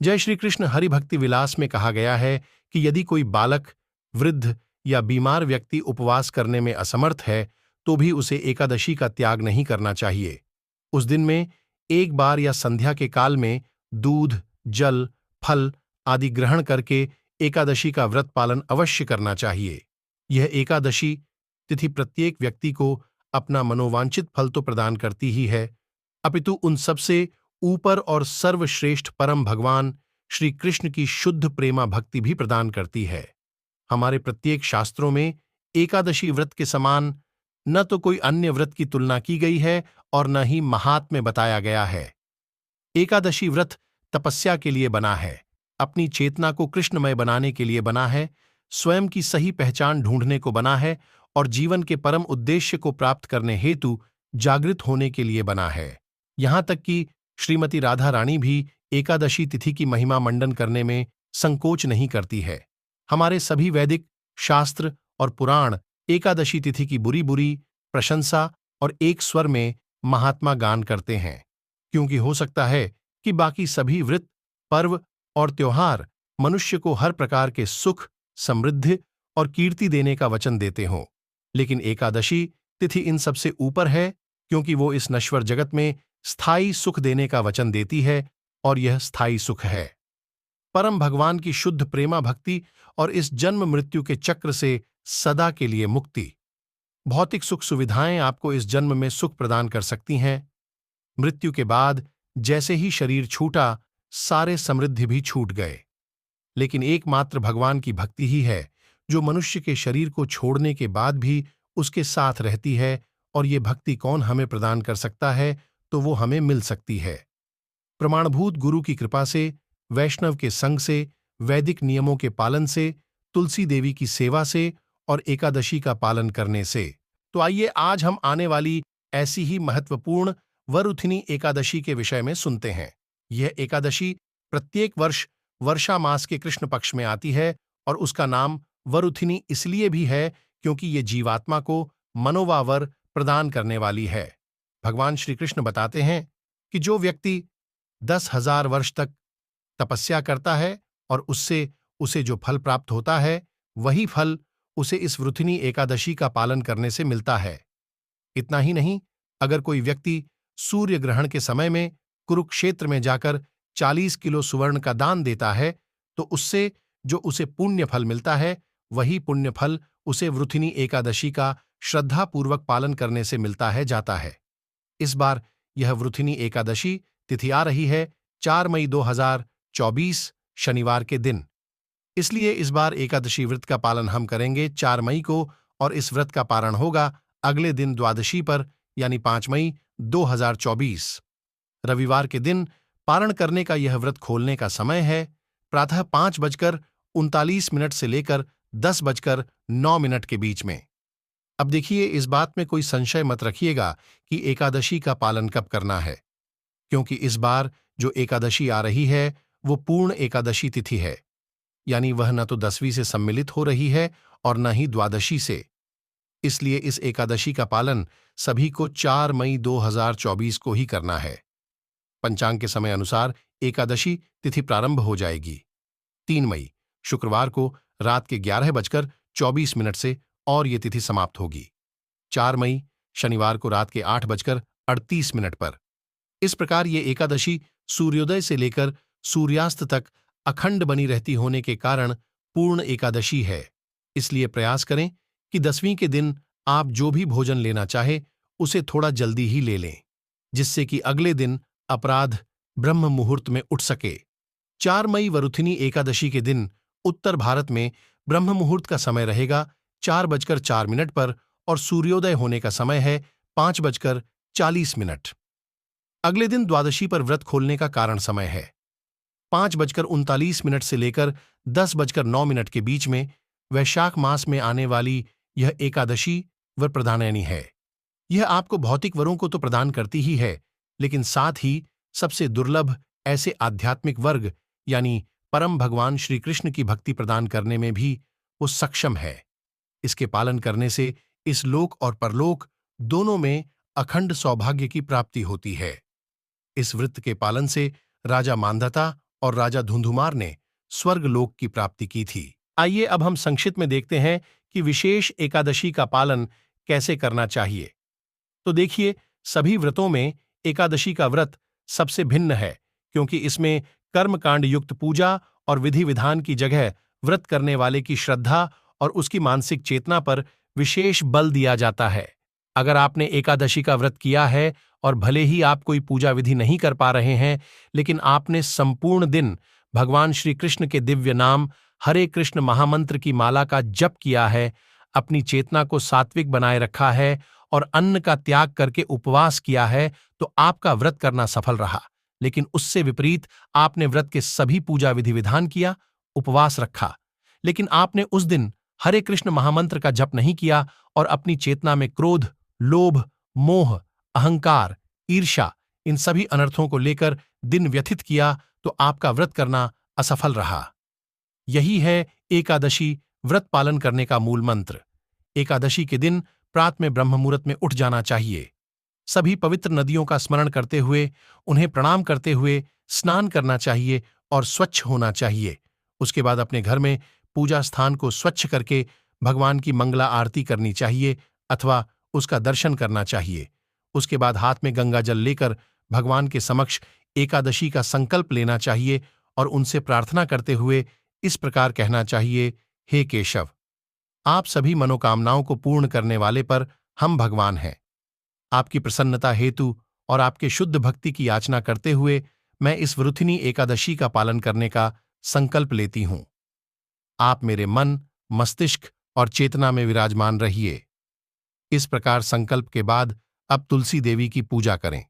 जय श्री कृष्ण हरिभक्ति विलास में कहा गया है कि यदि कोई बालक, वृद्ध या बीमार व्यक्ति उपवास करने में असमर्थ है तो भी उसे एकादशी का त्याग नहीं करना चाहिए। उस दिन में एक बार या संध्या के काल में दूध, जल, फल आदि ग्रहण करके एकादशी का व्रत पालन अवश्य करना चाहिए। यह एकादशी तिथि प्रत्येक व्यक्ति को अपना मनोवांछित फल तो प्रदान करती ही है, अपितु उन सबसे ऊपर और सर्वश्रेष्ठ परम भगवान श्री कृष्ण की शुद्ध प्रेमा भक्ति भी प्रदान करती है। हमारे प्रत्येक शास्त्रों में एकादशी व्रत के समान न तो कोई अन्य व्रत की तुलना की गई है और न ही महात्म्य बताया गया है। एकादशी व्रत तपस्या के लिए बना है, अपनी चेतना को कृष्णमय बनाने के लिए बना है, स्वयं की सही पहचान ढूंढने को बना है और जीवन के परम उद्देश्य को प्राप्त करने हेतु जागृत होने के लिए बना है। यहां तक कि श्रीमती राधा रानी भी एकादशी तिथि की महिमा मंडन करने में संकोच नहीं करती है। हमारे सभी वैदिक शास्त्र और पुराण एकादशी तिथि की बुरी बुरी प्रशंसा और एक स्वर में महात्मा गान करते हैं, क्योंकि हो सकता है कि बाकी सभी व्रत, पर्व और त्योहार मनुष्य को हर प्रकार के सुख, समृद्धि और कीर्ति देने का वचन देते हों, लेकिन एकादशी तिथि इन सबसे ऊपर है, क्योंकि वो इस नश्वर जगत में स्थायी सुख देने का वचन देती है और यह स्थायी सुख है। परम भगवान की शुद्ध प्रेमा भक्ति और इस जन्म मृत्यु के चक्र से सदा के लिए मुक्ति। भौतिक सुख सुविधाएं आपको इस जन्म में सुख प्रदान कर सकती हैं, मृत्यु के बाद जैसे ही शरीर छूटा सारे समृद्धि भी छूट गए। लेकिन एकमात्र भगवान की भक्ति ही है जो मनुष्य के शरीर को छोड़ने के बाद भी उसके साथ रहती है, और ये भक्ति कौन हमें प्रदान कर सकता है तो वो हमें मिल सकती है प्रमाणभूत गुरु की कृपा से, वैष्णव के संग से, वैदिक नियमों के पालन से, तुलसी देवी की सेवा से और एकादशी का पालन करने से। तो आइए आज हम आने वाली ऐसी ही महत्वपूर्ण वरुथिनी एकादशी के विषय में सुनते हैं। यह एकादशी प्रत्येक वर्ष वर्षा मास के कृष्ण पक्ष में आती है और उसका नाम वरुथिनी इसलिए भी है क्योंकि ये जीवात्मा को मनोवावर प्रदान करने वाली है। भगवान श्री कृष्ण बताते हैं कि जो व्यक्ति 10,000 वर्ष तक तपस्या करता है और उससे उसे जो फल प्राप्त होता है वही फल उसे इस वृथिनी एकादशी का पालन करने से मिलता है। इतना ही नहीं, अगर कोई व्यक्ति सूर्य ग्रहण के समय में कुरुक्षेत्र में जाकर 40 किलो सुवर्ण का दान देता है तो उससे जो उसे पुण्य फल मिलता है वही पुण्य फल उसे वृथिनी एकादशी का श्रद्धापूर्वक पालन करने से मिलता है जाता है। इस बार यह वृथिनी एकादशी तिथि आ रही है 4 मई 2024 शनिवार के दिन, इसलिए इस बार एकादशी व्रत का पालन हम करेंगे 4 मई को और इस व्रत का पारण होगा अगले दिन द्वादशी पर यानी 5 मई 2024 रविवार के दिन। पारण करने का यह व्रत खोलने का समय है प्रातः 5:39 से लेकर 10:09 के बीच में। अब देखिए, इस बात में कोई संशय मत रखिएगा कि एकादशी का पालन कब करना है, क्योंकि इस बार जो एकादशी आ रही है वो पूर्ण एकादशी तिथि है, यानी वह न तो 10वीं से सम्मिलित हो रही है और न ही द्वादशी से। इसलिए इस एकादशी का पालन सभी को 4 मई 2024 को ही करना है। पंचांग के समय अनुसार एकादशी तिथि प्रारंभ हो जाएगी 3 मई शुक्रवार को रात के 11:24 से और ये तिथि समाप्त होगी 4 मई शनिवार को रात के 8:38 पर। इस प्रकार ये एकादशी सूर्योदय से लेकर सूर्यास्त तक अखंड बनी रहती होने के कारण पूर्ण एकादशी है। इसलिए प्रयास करें कि 10वीं के दिन आप जो भी भोजन लेना चाहे उसे थोड़ा जल्दी ही ले लें, जिससे कि अगले दिन अपराध ब्रह्म मुहूर्त में उठ सके। 4 मई वरुथिनी एकादशी के दिन उत्तर भारत में ब्रह्म मुहूर्त का समय रहेगा 4:04 पर और सूर्योदय होने का समय है 5:40। अगले दिन द्वादशी पर व्रत खोलने का कारण समय है 5:39 से लेकर 10:09 के बीच में। वैशाख मास में आने वाली यह एकादशी वर प्रधानयनी है। यह आपको भौतिक वरों को तो प्रदान करती ही है, लेकिन साथ ही सबसे दुर्लभ ऐसे आध्यात्मिक वर्ग यानी परम भगवान श्री कृष्ण की भक्ति प्रदान करने में भी वो सक्षम है। इसके पालन करने से इस लोक और परलोक दोनों में अखंड सौभाग्य की प्राप्ति होती है। इस व्रत के पालन से राजा मांधाता और राजा धुंधुमार ने स्वर्गलोक की प्राप्ति की थी। आइए अब हम संक्षिप्त में देखते हैं कि विशेष एकादशी का पालन कैसे करना चाहिए। तो देखिए, सभी व्रतों में एकादशी का व्रत सबसे भिन्न है, क्योंकि इसमें कर्मकांड युक्त पूजा और विधि विधान की जगह व्रत करने वाले की श्रद्धा और उसकी मानसिक चेतना पर विशेष बल दिया जाता है। अगर आपने एकादशी का व्रत किया है और भले ही आप कोई पूजा विधि नहीं कर पा रहे हैं, लेकिन आपने संपूर्ण दिन भगवान श्री कृष्ण के दिव्य नाम हरे कृष्ण महामंत्र की माला का जप किया है, अपनी चेतना को सात्विक बनाए रखा है और अन्न का त्याग करके उपवास किया है, तो आपका व्रत करना सफल रहा। लेकिन उससे विपरीत आपने व्रत के सभी पूजा विधि विधान किया, उपवास रखा, लेकिन आपने उस दिन हरे कृष्ण महामंत्र का जप नहीं किया और अपनी चेतना में क्रोध, लोभ, मोह, अहंकार, ईर्ष्या इन सभी अनर्थों को लेकर दिन व्यतीत किया, तो आपका व्रत करना असफल रहा। यही है एकादशी व्रत पालन करने का मूल मंत्र। एकादशी के दिन प्रात में ब्रह्म मुहूर्त में उठ जाना चाहिए। सभी पवित्र नदियों का स्मरण करते हुए, उन्हें प्रणाम करते हुए स्नान करना चाहिए और स्वच्छ होना चाहिए। उसके बाद अपने घर में पूजा स्थान को स्वच्छ करके भगवान की मंगला आरती करनी चाहिए अथवा उसका दर्शन करना चाहिए। उसके बाद हाथ में गंगा जल लेकर भगवान के समक्ष एकादशी का संकल्प लेना चाहिए और उनसे प्रार्थना करते हुए इस प्रकार कहना चाहिए, हे केशव, आप सभी मनोकामनाओं को पूर्ण करने वाले पर हम भगवान हैं। आपकी प्रसन्नता हेतु और आपके शुद्ध भक्ति की याचना करते हुए मैं इस वृथिनी एकादशी का पालन करने का संकल्प लेती हूं। आप मेरे मन, मस्तिष्क और चेतना में विराजमान रहिए। इस प्रकार संकल्प के बाद अब तुलसी देवी की पूजा करें।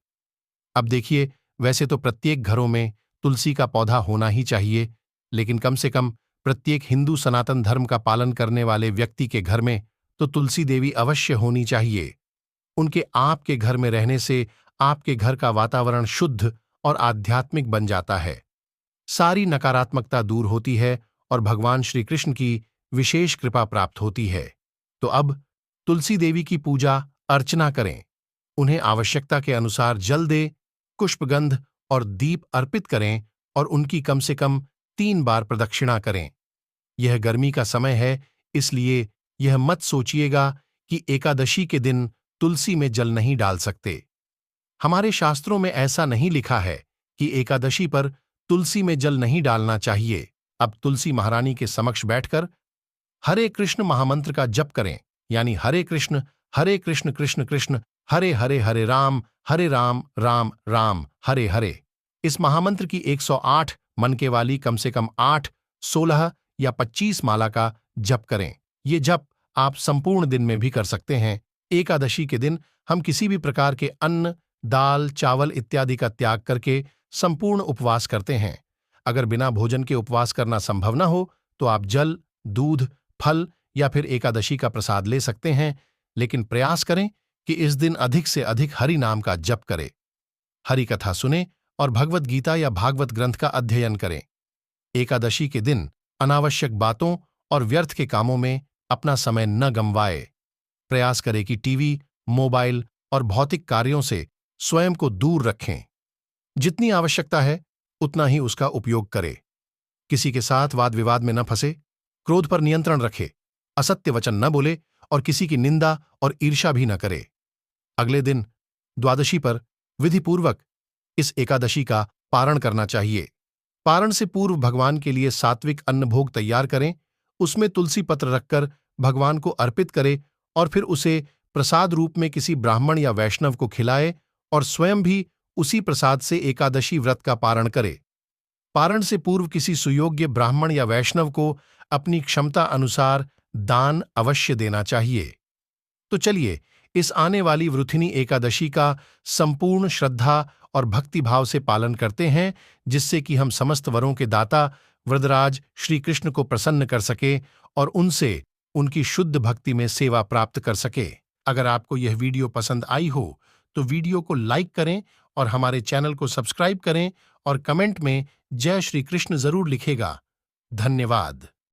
अब देखिए, वैसे तो प्रत्येक घरों में तुलसी का पौधा होना ही चाहिए, लेकिन कम से कम प्रत्येक हिंदू सनातन धर्म का पालन करने वाले व्यक्ति के घर में तो तुलसी देवी अवश्य होनी चाहिए। उनके आपके घर में रहने से आपके घर का वातावरण शुद्ध और आध्यात्मिक बन जाता है। सारी नकारात्मकता दूर होती है और भगवान श्री कृष्ण की विशेष कृपा प्राप्त होती है। तो अब तुलसी देवी की पूजा अर्चना करें। उन्हें आवश्यकता के अनुसार जल दें, पुष्पगंध और दीप अर्पित करें और उनकी कम से कम 3 बार प्रदक्षिणा करें। यह गर्मी का समय है, इसलिए यह मत सोचिएगा कि एकादशी के दिन तुलसी में जल नहीं डाल सकते। हमारे शास्त्रों में ऐसा नहीं लिखा है कि एकादशी पर तुलसी में जल नहीं डालना चाहिए। अब तुलसी महारानी के समक्ष बैठकर हरे कृष्ण महामंत्र का जप करें, यानी हरे कृष्ण कृष्ण कृष्ण हरे हरे, हरे राम राम राम हरे हरे। इस महामंत्र की 108 मनके वाली कम से कम 8, 16 या 25 माला का जप करें। ये जप आप संपूर्ण दिन में भी कर सकते हैं। एकादशी के दिन हम किसी भी प्रकार के अन्न, दाल, चावल इत्यादि का त्याग करके संपूर्ण उपवास करते हैं। अगर बिना भोजन के उपवास करना संभव न हो तो आप जल, दूध, फल या फिर एकादशी का प्रसाद ले सकते हैं, लेकिन प्रयास करें कि इस दिन अधिक से अधिक हरि नाम का जप करें, हरि कथा सुने और भगवत गीता या भागवत ग्रंथ का अध्ययन करें। एकादशी के दिन अनावश्यक बातों और व्यर्थ के कामों में अपना समय न गंवाए। प्रयास करें कि टीवी, मोबाइल और भौतिक कार्यों से स्वयं को दूर रखें। जितनी आवश्यकता है उतना ही उसका उपयोग करें। किसी के साथ वाद विवाद में न फंसे, क्रोध पर नियंत्रण रखे, असत्य वचन न बोले और किसी की निंदा और ईर्ष्या भी न करे। अगले दिन द्वादशी पर विधिपूर्वक इस एकादशी का पारण करना चाहिए। पारण से पूर्व भगवान के लिए सात्विक अन्न भोग तैयार करें, उसमें तुलसी पत्र रखकर भगवान को अर्पित करें और फिर उसे प्रसाद रूप में किसी ब्राह्मण या वैष्णव को खिलाए और स्वयं भी उसी प्रसाद से एकादशी व्रत का पारण करे। पारण से पूर्व किसी सुयोग्य ब्राह्मण या वैष्णव को अपनी क्षमता अनुसार दान अवश्य देना चाहिए। तो चलिए, इस आने वाली वृथिनी एकादशी का संपूर्ण श्रद्धा और भक्तिभाव से पालन करते हैं, जिससे कि हम समस्त वरों के दाता वरदराज श्री कृष्ण को प्रसन्न कर सके और उनसे उनकी शुद्ध भक्ति में सेवा प्राप्त कर सके। अगर आपको यह वीडियो पसंद आई हो तो वीडियो को लाइक करें और हमारे चैनल को सब्सक्राइब करें और कमेंट में जय श्री कृष्ण जरूर लिखेगा। धन्यवाद।